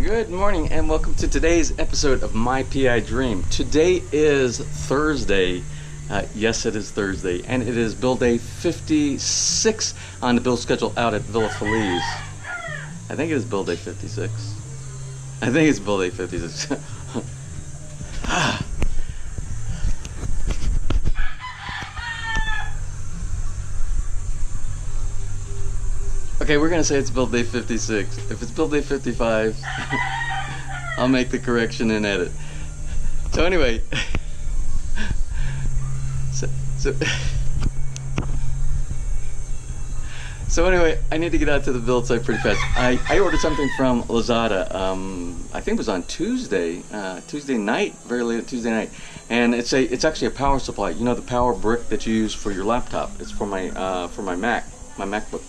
Good morning and welcome to today's episode of My PI Dream. Today is Thursday. Yes, it is Thursday, and it is build day 56 on the build schedule out at Villa FELIZ. I think it is build day 56. I think it's build day 56. Okay, we're gonna say it's build day 56. If it's build day 55, I'll make the correction and edit. So anyway, so anyway, I need to get out to the build site pretty fast. I ordered something from Lazada. I think it was on Tuesday night, very late Tuesday night, and it's actually a power supply. You know, the power brick that you use for your laptop. It's for my MacBook.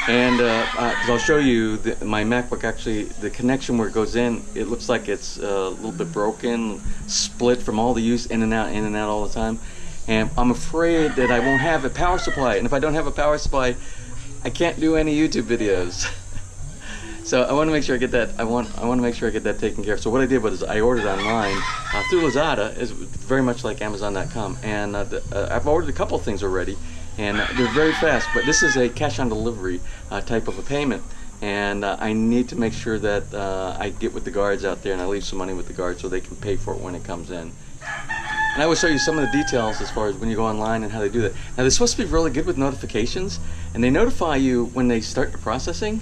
And I'll show you my MacBook. Actually, the connection where it goes in, it looks like it's a little bit broken, split from all the use, in and out all the time. And I'm afraid that I won't have a power supply. And if I don't have a power supply, I can't do any YouTube videos. So I want to make sure I get that. I want to make sure I get that taken care of. So what I did was I ordered online through Lazada. It's very much like Amazon.com, and I've ordered a couple of things already. And they're very fast, but this is a cash on delivery type of a payment, and I need to make sure that I get with the guards out there and I leave some money with the guards so they can pay for it when it comes in. And I will show you some of the details as far as when you go online and how they do that. Now they're supposed to be really good with notifications, and they notify you when they start the processing,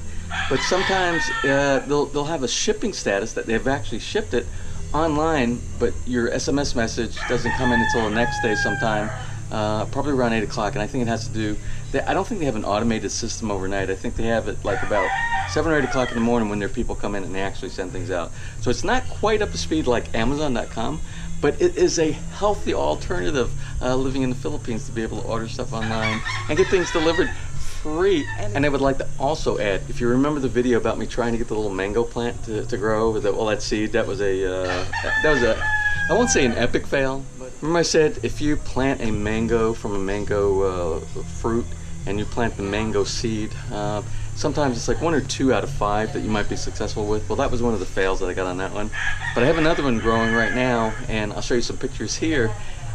but sometimes they'll have a shipping status that they've actually shipped it online, but your SMS message doesn't come in until the next day sometime. Probably around 8 o'clock, and I think it has to do, I don't think they have an automated system overnight. I think they have it like about 7 or 8 o'clock in the morning when their people come in and they actually send things out. So it's not quite up to speed like Amazon.com, but it is a healthy alternative living in the Philippines to be able to order stuff online and get things delivered free. And I would like to also add, if you remember the video about me trying to get the little mango plant to grow with all that seed, that was a I won't say an epic fail, but remember I said if you plant a mango from a mango fruit and you plant the mango seed, sometimes it's like 1 or 2 out of 5 that you might be successful with. Well, that was one of the fails that I got on that one. But I have another one growing right now, and I'll show you some pictures here.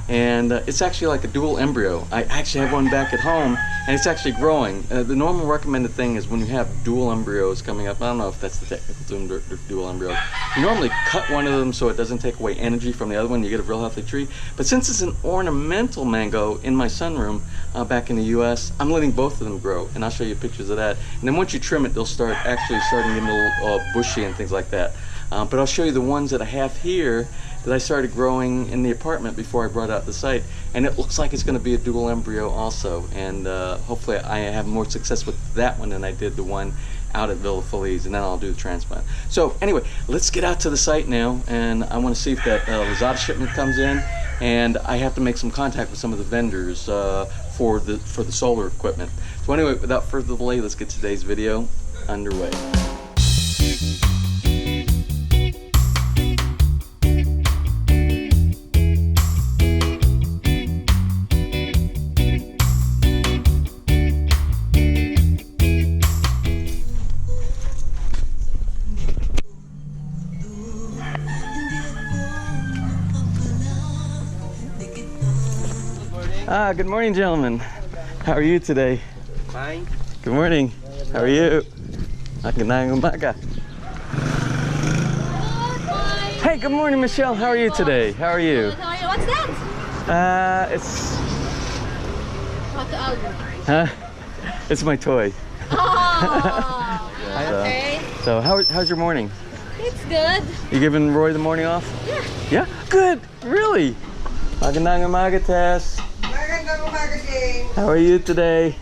And it's actually like a dual embryo. I actually have one back at home, and it's actually growing. The normal recommended thing is when you have dual embryos coming up, I don't know if that's the technical term, dual embryos, you normally cut one of them so it doesn't take away energy from the other one, you get a real healthy tree. But since it's an ornamental mango in my sunroom back in the US, I'm letting both of them grow, and I'll show you pictures of that. And then once you trim it, they'll start actually starting to get a little bushy and things like that. But I'll show you the ones that I have here that I started growing in the apartment before I brought out the site, and it looks like it's going to be a dual embryo also, and hopefully I have more success with that one than I did the one out at Villa FELIZ, and then I'll do the transplant. So anyway, let's get out to the site now, and I want to see if that Lazada shipment comes in, and I have to make some contact with some of the vendors for the solar equipment. So anyway, without further delay, let's get today's video underway. Good morning, gentlemen. How are you today? Fine. Good morning. How are you? Magandang umaga. Hey, good morning, Michelle. How are you today? How are you? How are you? What's that? It's... What's the album? Huh? It's my toy. Oh, okay. So how's your morning? It's good. You giving Roy the morning off? Yeah. Yeah? Good. Really? Magandang umaga, Tess. How are you today?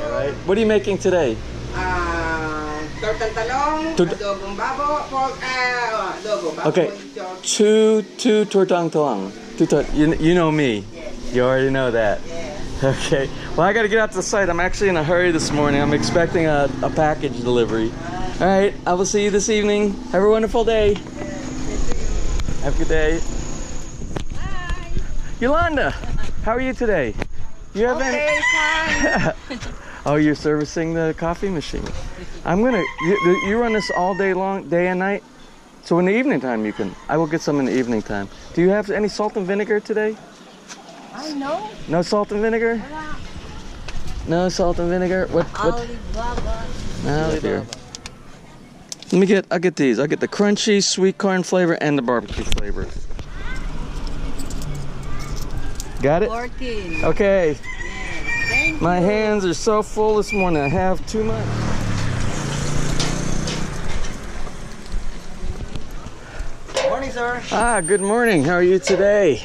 All right. What are you making today? Tortang talong, adobong babo, pork, adobo babo. Okay. Two tortang talong. You know me. Yes. You already know that. Yes. Okay. Well, I got to get out to the site. I'm actually in a hurry this morning. I'm expecting a package delivery. All right. I will see you this evening. Have a wonderful day. Have a good day. Bye. Yolanda, how are you today? You have Okay, fine. Oh, you're servicing the coffee machine. I'm gonna. You run this all day long, day and night? So in the evening time you can, I will get some in the evening time. Do you have any salt and vinegar today? I know. No salt and vinegar? No salt and vinegar? What? Alibaba. Oh dear. I'll get these. I'll get the crunchy sweet corn flavor and the barbecue flavor. Got it? 14. Okay. Thank My you. hands are so full this morning. I have too much. Morning, sir. Ah, good morning. How are you today?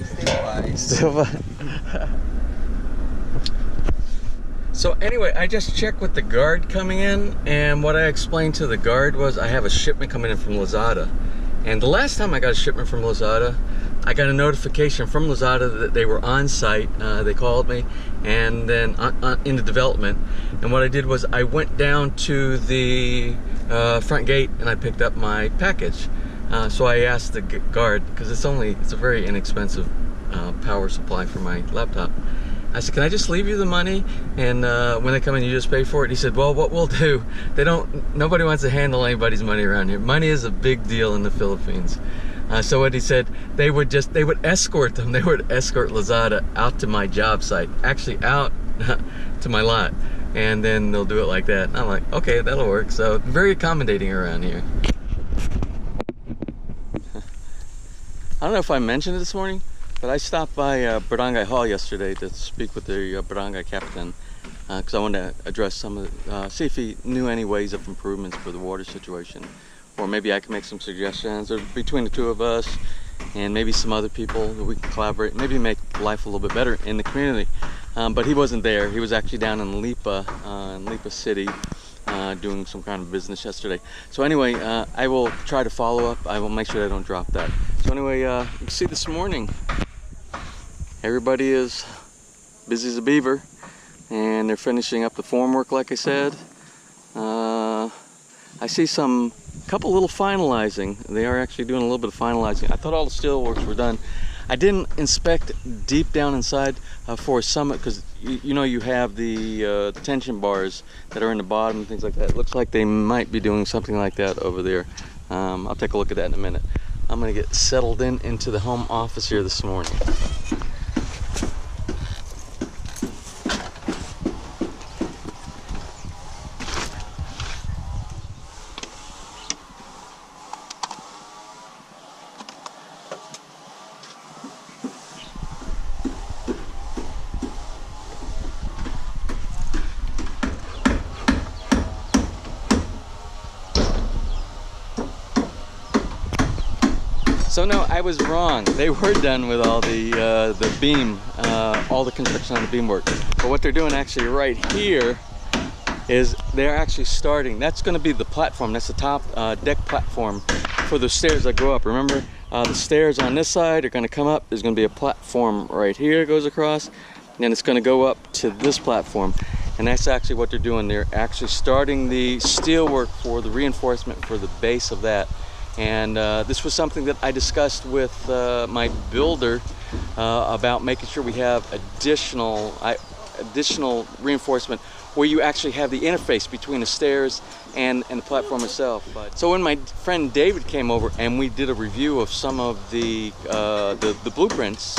Still fine. Still fine. So anyway, I just checked with the guard coming in, and what I explained to the guard was I have a shipment coming in from Lazada. And the last time I got a shipment from Lazada, I got a notification from Lazada that they were on site. They called me, and then in the development. And what I did was I went down to the front gate and I picked up my package. So I asked the guard, because it's a very inexpensive power supply for my laptop. I said, can I just leave you the money, and when they come in you just pay for it? He said, well, what we'll do, nobody wants to handle anybody's money around here. Money is a big deal in the Philippines. So what he said, they would escort them. They would escort Lazada out to my job site, actually out to my lot, and then they'll do it like that. And I'm like, okay, that'll work. So very accommodating around here. I don't know if I mentioned it this morning, but I stopped by Barangay Hall yesterday to speak with the barangay captain, because I wanted to address some of see if he knew any ways of improvements for the water situation, or maybe I can make some suggestions, or between the two of us and maybe some other people that we can collaborate, maybe make life a little bit better in the community. But he wasn't there. He was actually down in Lipa City, doing some kind of business yesterday. So anyway, I will try to follow up. I will make sure I don't drop that. So anyway, you can see this morning, everybody is busy as a beaver, and they're finishing up the formwork, like I said. I see a couple little finalizing. They are actually doing a little bit of finalizing. I thought all the steelworks were done. I didn't inspect deep down inside for some, because you know you have the tension bars that are in the bottom and things like that. It looks like they might be doing something like that over there. I'll take a look at that in a minute. I'm gonna get settled into the home office here this morning. So no, I was wrong. They were done with all the beam, all the construction on the beam work. But what they're doing actually right here is they're actually starting. That's going to be the platform. That's the top deck platform for the stairs that go up. Remember, the stairs on this side are going to come up. There's going to be a platform right here that goes across, and then it's going to go up to this platform. And that's actually what they're doing. They're actually starting the steel work for the reinforcement for the base of that. And this was something that I discussed with my builder about making sure we have additional reinforcement where you actually have the interface between the stairs and the platform itself. So when my friend David came over and we did a review of some of the blueprints,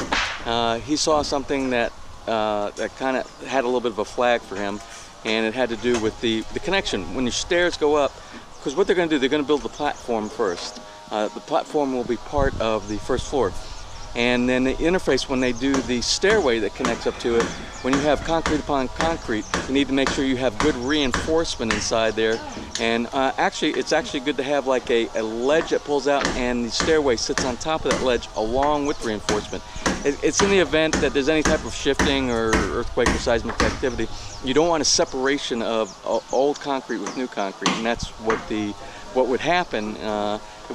he saw something that kind of had a little bit of a flag for him, and it had to do with the connection. When your stairs go up, because what they're going to do, they're going to build the platform first. The platform will be part of the first floor. And then the interface, when they do the stairway that connects up to it, when you have concrete upon concrete, you need to make sure you have good reinforcement inside there. And it's actually good to have like a ledge that pulls out, and the stairway sits on top of that ledge along with reinforcement. It's in the event that there's any type of shifting or earthquake or seismic activity, you don't want a separation of old concrete with new concrete, and that's what would happen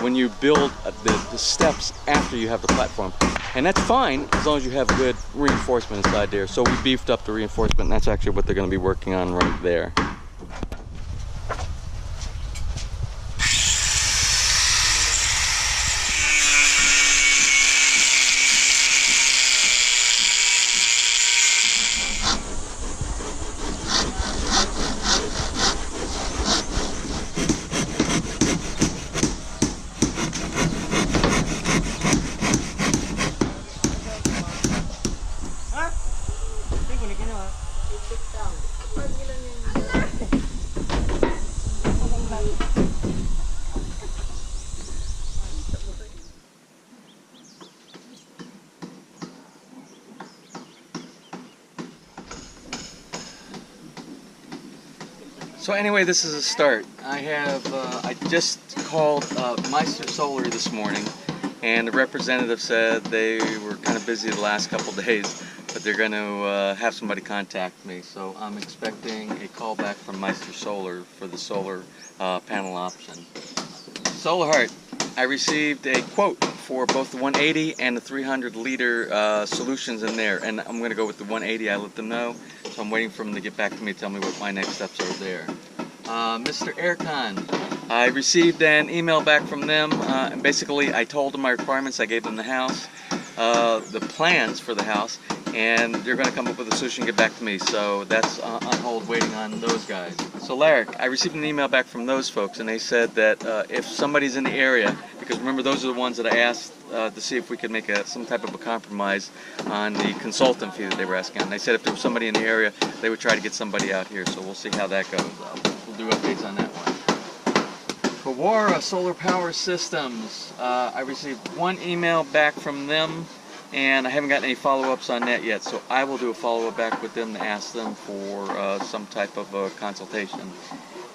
when you build the steps after you have the platform. And that's fine as long as you have good reinforcement inside there. So we beefed up the reinforcement, and that's actually what they're going to be working on right there. So anyway, this is a start. I just called Meister Solar this morning, and the representative said they were kind of busy the last couple days, but they're going to have somebody contact me. So I'm expecting a call back from Meister Solar for the solar panel option. Solar Heart, I received a quote for both the 180 and the 300 liter solutions in there, and I'm going to go with the 180. I let them know, so I'm waiting for them to get back to me to tell me what my next steps are there. Mr. Aircon, I received an email back from them, and basically I told them my requirements. I gave them the house, the plans for the house, and they're going to come up with a solution and get back to me. So that's on hold, waiting on those guys. Solaric, I received an email back from those folks, and they said that if somebody's in the area, because remember those are the ones that I asked to see if we could make some type of a compromise on the consultant fee that they were asking. And they said if there was somebody in the area, they would try to get somebody out here. So we'll see how that goes. We'll do updates on that one. Kawara Solar Power Systems, I received one email back from them, and I haven't gotten any follow-ups on that yet, so I will do a follow-up back with them to ask them for some type of a consultation.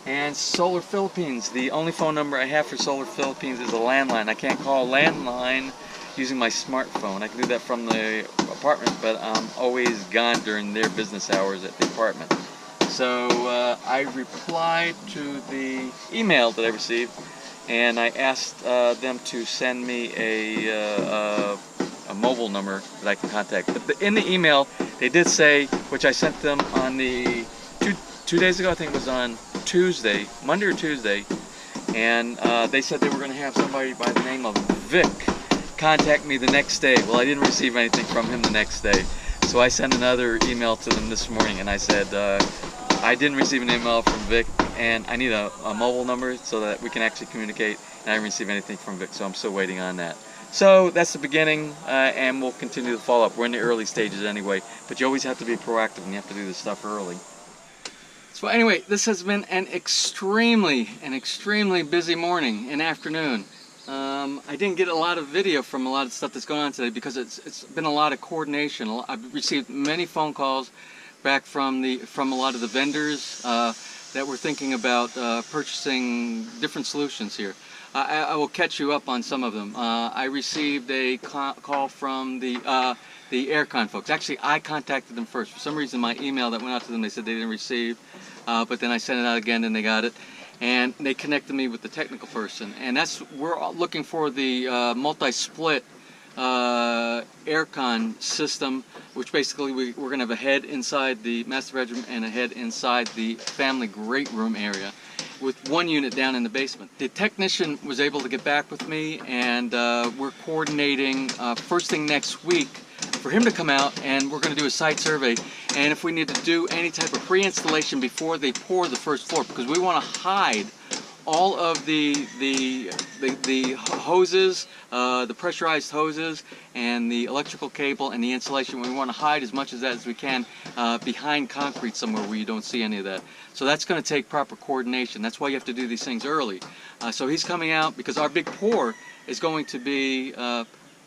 And Solar Philippines, the only phone number I have for Solar Philippines is a landline. I can't call a landline using my smartphone. I can do that from the apartment, but I'm always gone during their business hours at the apartment. So I replied to the email that I received, and I asked them to send me a mobile number that I can contact. But in the email, they did say, which I sent them on the two days ago, I think it was on Tuesday, Monday or Tuesday, and they said they were going to have somebody by the name of Vic contact me the next day. Well, I didn't receive anything from him the next day, so I sent another email to them this morning, and I said, I didn't receive an email from Vic, and I need a mobile number so that we can actually communicate, and I didn't receive anything from Vic, so I'm still waiting on that. So that's the beginning, and we'll continue the follow-up. We're in the early stages anyway, but you always have to be proactive, and you have to do this stuff early. So anyway, this has been an extremely busy morning and afternoon. I didn't get a lot of video from a lot of stuff that's going on today because it's been a lot of coordination. I've received many phone calls back from a lot of the vendors that were thinking about purchasing different solutions here. I will catch you up on some of them. I received a call from the Aircon folks. Actually, I contacted them first. For some reason, my email that went out to them, they said they didn't receive, but then I sent it out again and they got it. And they connected me with the technical person. And we're looking for the multi-split Aircon system, which basically we're going to have a head inside the master bedroom and a head inside the family great room area, with one unit down in the basement. The technician was able to get back with me, and we're coordinating first thing next week for him to come out, and we're going to do a site survey, and if we need to do any type of pre-installation before they pour the first floor, because we want to hide all of the hoses, the pressurized hoses, and the electrical cable and the insulation. We want to hide as much of that as we can behind concrete somewhere where you don't see any of that. So that's going to take proper coordination. That's why you have to do these things early. So he's coming out because our big pour is going to be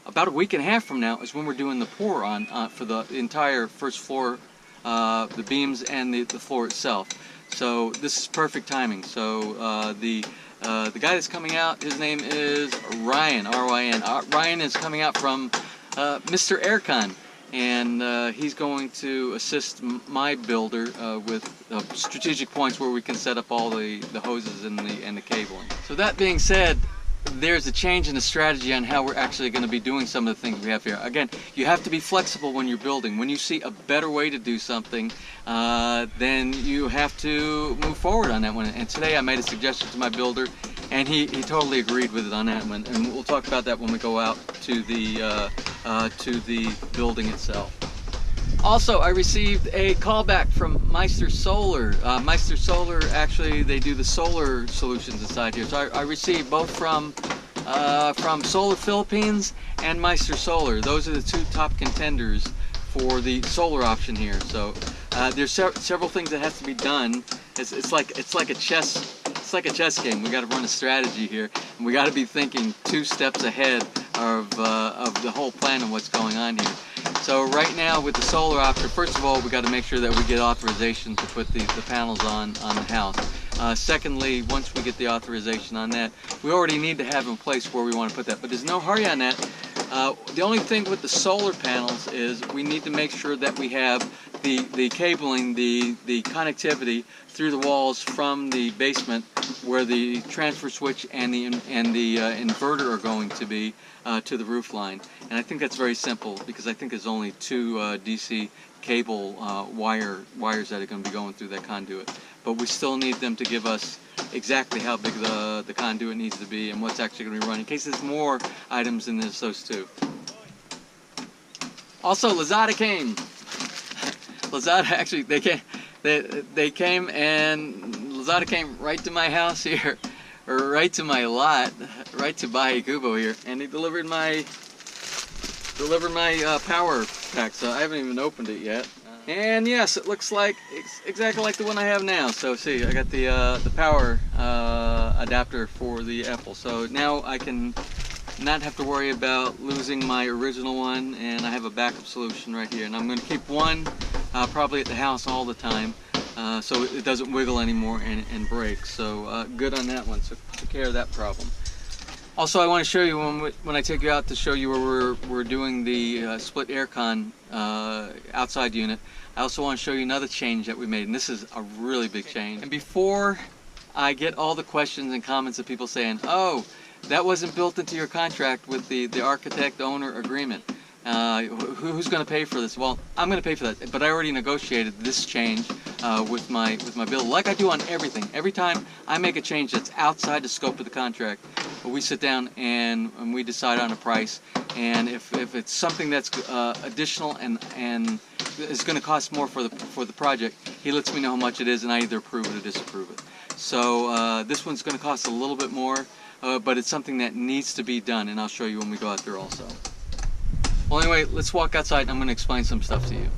about a week and a half from now is when we're doing the pour on for the entire first floor, the beams and the floor itself. So this is perfect timing. So the guy that's coming out, his name is Ryan, R-Y-N. Ryan is coming out from Mr. Aircon, and he's going to assist my builder with strategic points where we can set up all the hoses and the cabling. So that being said, there's a change in the strategy on how we're actually going to be doing some of the things we have here. Again, you have to be flexible when you're building. When you see a better way to do something, then you have to move forward on that one. And today I made a suggestion to my builder, and he totally agreed with it on that one. And we'll talk about that when we go out to the building itself. Also, I received a call back from Meister Solar. Meister Solar, actually, they do the solar solutions inside here. So I received both from Solar Philippines and Meister Solar. Those are the two top contenders for the solar option here. So There's several things that has to be done. It's like a chess game. We got to run a strategy here, and we got to be thinking 2 steps ahead of the whole plan and what's going on here. So right now with the solar option, first of all, we got to make sure that we get authorization to put the panels on the house. Secondly, once we get the authorization on that, we already need to have in place where we want to put that. But there's no hurry on that. The only thing with the solar panels is we need to make sure that we have the cabling, the connectivity through the walls from the basement where the transfer switch and the inverter are going to be to the roof line. And I think that's very simple because I think there's only 2 DC cable wires that are going to be going through that conduit. But we still need them to give us exactly how big the conduit needs to be and what's actually going to be running in case there's more items than there's those 2. Also, Lazada came. Lazada actually they came and Lazada came right to my house here, or right to my lot, right to Bahay Kubo here, and they delivered my power pack. So I haven't even opened it yet. And yes, it looks like it's exactly like the one I have now. So see, I got the power adapter for the Apple. So now I can not have to worry about losing my original one, and I have a backup solution right here. And I'm going to keep one probably at the house all the time, so it doesn't wiggle anymore and break. So good on that one. So took care of that problem. Also, I want to show you when I take you out to show you where we're doing the split aircon outside unit. I also want to show you another change that we made, and this is a really big change. And before I get all the questions and comments of people saying, "Oh, that wasn't built into your contract with the architect-owner agreement. Who's going to pay for this?" Well, I'm going to pay for that, but I already negotiated this change with my builder, like I do on everything. Every time I make a change that's outside the scope of the contract, we sit down and we decide on a price. And if it's something that's additional and is going to cost more for the project, he lets me know how much it is, and I either approve it or disapprove it. So this one's going to cost a little bit more, but it's something that needs to be done, and I'll show you when we go out there also. Well, anyway, let's walk outside and I'm going to explain some stuff to you.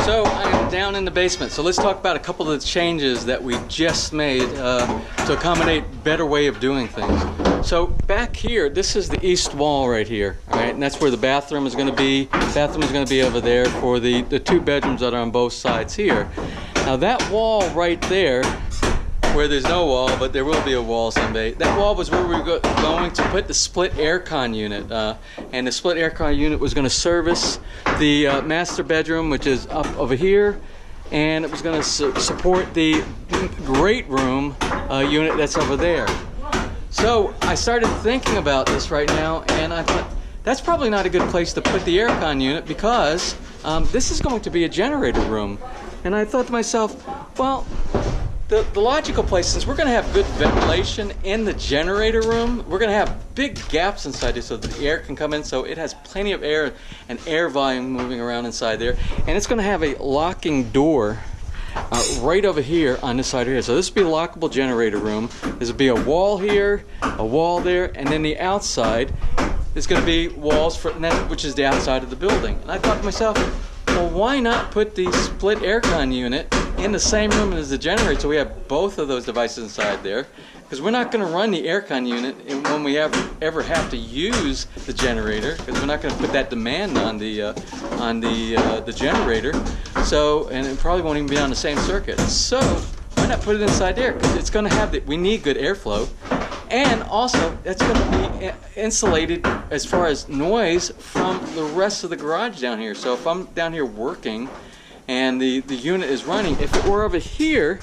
So I am down in the basement. So let's talk about a couple of the changes that we just made to accommodate better way of doing things. So back here, this is the east wall right here, all right? And that's where the bathroom is going to be. The bathroom is going to be over there for the 2 bedrooms that are on both sides here. Now that wall right there, where there's no wall, but there will be a wall someday. That wall was where we were going to put the split aircon unit, and the split aircon unit was going to service the master bedroom, which is up over here, and it was going to support the great room unit that's over there. So I started thinking about this right now, and I thought that's probably not a good place to put the aircon unit because this is going to be a generator room. And I thought to myself, well, the logical place, since we're going to have good ventilation in the generator room, we're going to have big gaps inside here so the air can come in, so it has plenty of air and air volume moving around inside there. And it's going to have a locking door right over here on this side here. So this will be a lockable generator room. This will be a wall here, a wall there, and then the outside is going to be walls, which is the outside of the building. And I thought to myself, well, why not put the split aircon unit in the same room as the generator so we have both of those devices inside there? Because we're not going to run the aircon unit when we ever have to use the generator, because we're not going to put that demand on the generator. So, and it probably won't even be on the same circuit. So why not put it inside there? Because it's going to have we need good airflow. And also, it's going to be insulated as far as noise from the rest of the garage down here. So if I'm down here working and the unit is running, if it were over here,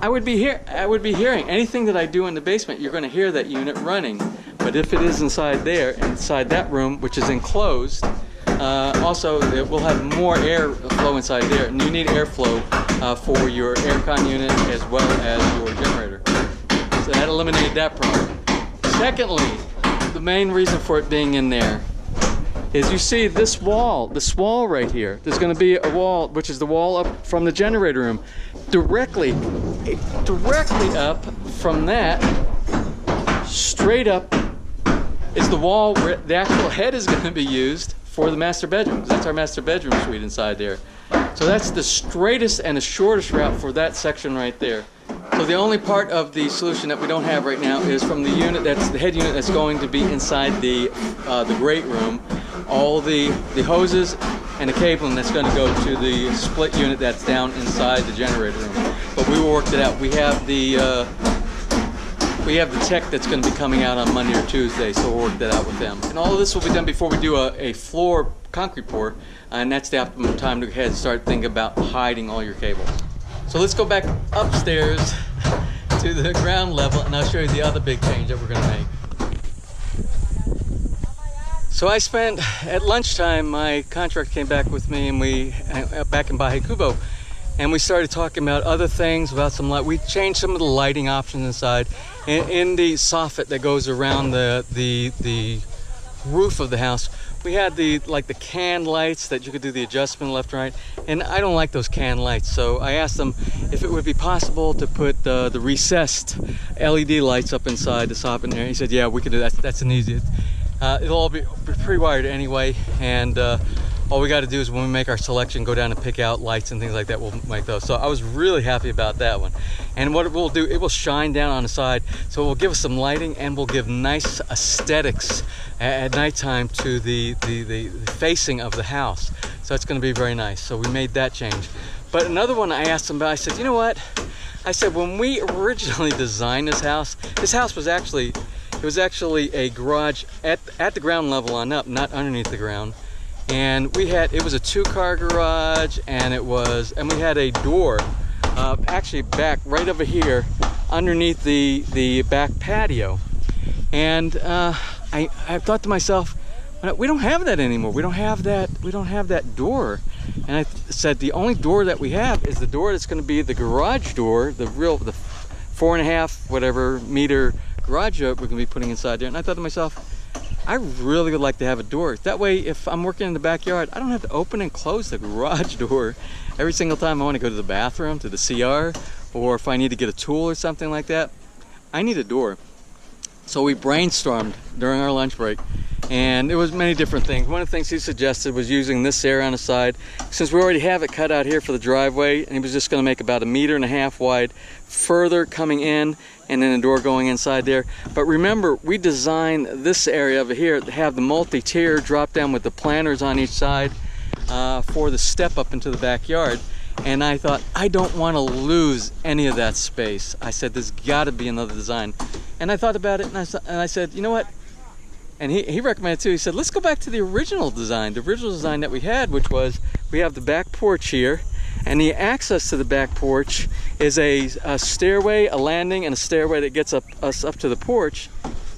I would be hearing anything that I do in the basement. You're going to hear that unit running. But if it is inside there, inside that room, which is enclosed, also it will have more air flow inside there, and you need airflow for your aircon unit as well as your generator. So that eliminated that problem. Secondly, the main reason for it being in there is you see this wall right here. There's going to be a wall, which is the wall up from the generator room, directly up from that, straight up is the wall where the actual head is going to be used for the master bedroom. That's our master bedroom suite inside there. So that's the straightest and the shortest route for that section right there. So the only part of the solution that we don't have right now is from the unit, that's the head unit that's going to be inside the great room. All the hoses and the cabling that's going to go to the split unit that's down inside the generator room. But we will work that out. We have the tech that's going to be coming out on Monday or Tuesday, so we'll work that out with them. And all of this will be done before we do a floor concrete pour, and that's the optimum time to go ahead and start thinking about hiding all your cables. So let's go back upstairs to the ground level, and I'll show you the other big change that we're going to make. So I spent, at lunchtime, my contractor came back with me, and we, back in Bahay Kubo, and we started talking about other things, about some light. We changed some of the lighting options inside. In the soffit that goes around the roof of the house, we had the can lights that you could do the adjustment left and right, and I don't like those can lights, so I asked them if it would be possible to put the recessed LED lights up inside the soffit there. He said, yeah, we could do that. That's an easy. It'll all be pre-wired anyway, and all we got to do is when we make our selection, go down and pick out lights and things like that. We'll make those. So I was really happy about that one. And what it will do, it will shine down on the side, so it will give us some lighting and will give nice aesthetics at nighttime to the facing of the house. So it's going to be very nice. So we made that change. But another one I asked them about, I said, you know what? I said, when we originally designed this house was actually, it was actually a garage at the ground level on up, not underneath the ground. And it was a 2-car garage, and we had a door actually back right over here underneath the back patio. And I thought to myself, we don't have that anymore. We don't have that door. And I said, the only door that we have is the door that's going to be the garage door, the 4.5 whatever meter garage door we're going to be putting inside there. And I thought to myself, I really would like to have a door. That way, if I'm working in the backyard, I don't have to open and close the garage door every single time I want to go to the bathroom, to the CR, or if I need to get a tool or something like that. I need a door. So we brainstormed during our lunch break, and there was many different things. One of the things he suggested was using this area on the side. Since we already have it cut out here for the driveway, and he was just going to make about 1.5 meters wide further coming in, and then a door going inside there. But remember, we designed this area over here to have the multi-tier drop down with the planters on each side for the step up into the backyard. And I thought, I don't want to lose any of that space. I said, there's got to be another design. And I thought about it, and I said, you know what? And he recommended too. He said, let's go back to the original design that we had, which was, we have the back porch here, and the access to the back porch is a stairway, a landing, and a stairway that gets us up to the porch.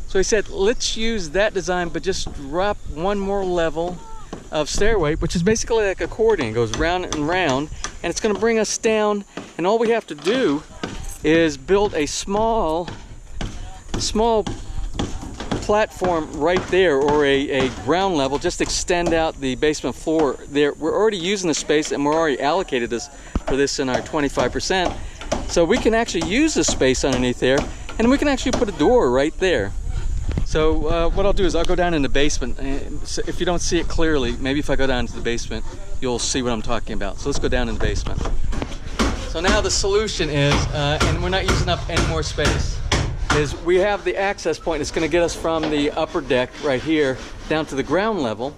So he said, let's use that design, but just drop one more level of stairway, which is basically like accordion. It goes round and round, and it's going to bring us down. And all we have to do is build a small platform right there, or a ground level, just extend out the basement floor there. We're already using the space, and we're already allocated for this in our 25%, so we can actually use the space underneath there, and we can actually put a door right there. So what I'll do is I'll go down in the basement, and so if you don't see it clearly, maybe if I go down to the basement, you'll see what I'm talking about. So let's go down in the basement. So now the solution is, and we're not using up any more space, is we have the access point. It's going to get us from the upper deck right here down to the ground level,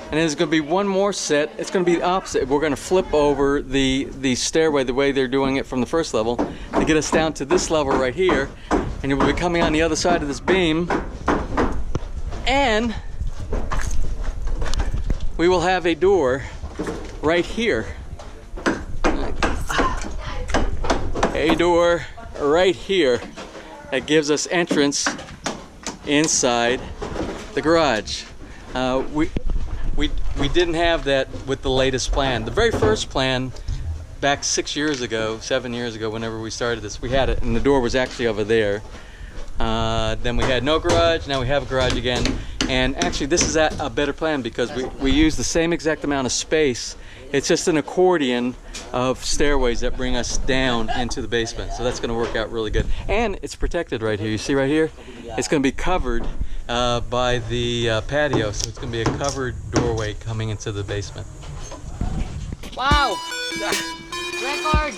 and then there's going to be one more set. It's going to be the opposite. We're going to flip over the stairway the way they're doing it from the first level to get us down to this level right here, and you'll be coming on the other side of this beam, and we will have a door right here. A door right here that gives us entrance inside the garage. We didn't have that with the latest plan. The very first plan, back 7 years ago, whenever we started this, we had it, and the door was actually over there. Then we had no garage, now we have a garage again. And actually this is a better plan, because we use the same exact amount of space. It's just an accordion of stairways that bring us down into the basement. So that's going to work out really good. And it's protected right here. You see right here? It's going to be covered by the patio, so it's going to be a covered doorway coming into the basement. Wow! Record!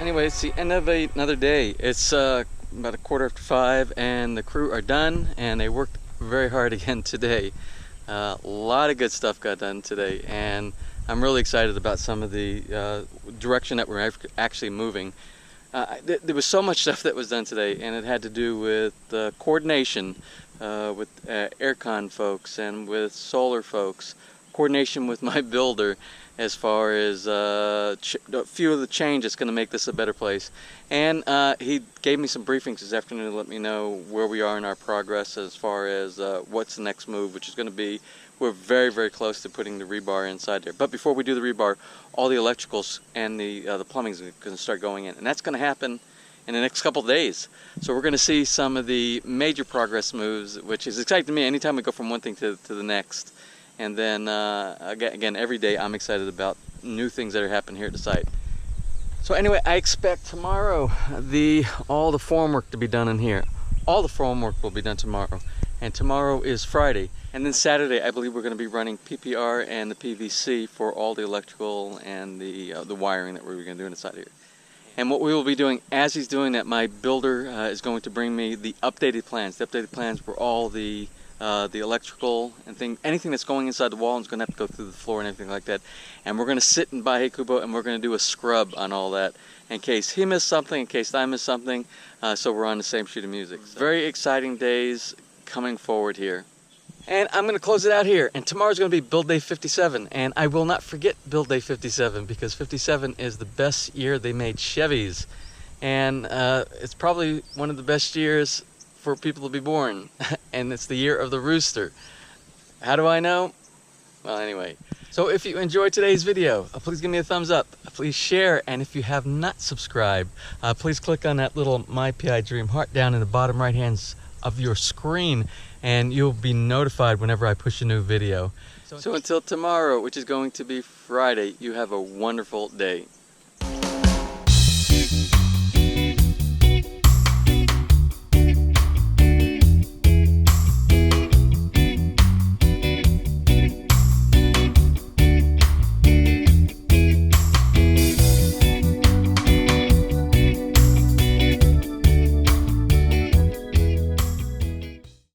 Anyway, it's the end of another day. It's about 5:15 and the crew are done and they worked very hard again today. A lot of good stuff got done today, and I'm really excited about some of the direction that we're actually moving. There was so much stuff that was done today, and it had to do with coordination with aircon folks and with solar folks, coordination with my builder as far as a few of the changes going to make this a better place. And he gave me some briefings this afternoon to let me know where we are in our progress as far as what's the next move, which is going to be, we're very, very close to putting the rebar inside there. But before we do the rebar, all the electricals and the plumbing is going to start going in. And that's going to happen in the next couple of days. So we're going to see some of the major progress moves, which is exciting to me anytime we go from one thing to the next. And then again, every day I'm excited about new things that are happening here at the site. So anyway, I expect tomorrow all the formwork to be done in here. All the formwork will be done tomorrow. And tomorrow is Friday. And then Saturday, I believe we're going to be running PPR and the PVC for all the electrical and the wiring that we're going to do inside here. And what we will be doing as he's doing that, my builder is going to bring me the updated plans. The updated plans for all the electrical and anything that's going inside the wall is going to have to go through the floor and everything like that. And we're going to sit in Bahe Kubo and we're going to do a scrub on all that in case he missed something, in case I missed something, so we're on the same sheet of music. Very exciting days coming forward here. And I'm going to close it out here. And tomorrow's going to be Build Day 57. And I will not forget Build Day 57 because 57 is the best year they made Chevys. And it's probably one of the best years for people to be born. And it's the year of the rooster. How do I know? Well, anyway. So if you enjoyed today's video, please give me a thumbs up. Please share. And if you have not subscribed, please click on that little My PI Dream heart down in the bottom right hand of your screen, and you'll be notified whenever I push a new video. So until tomorrow, which is going to be Friday, you have a wonderful day.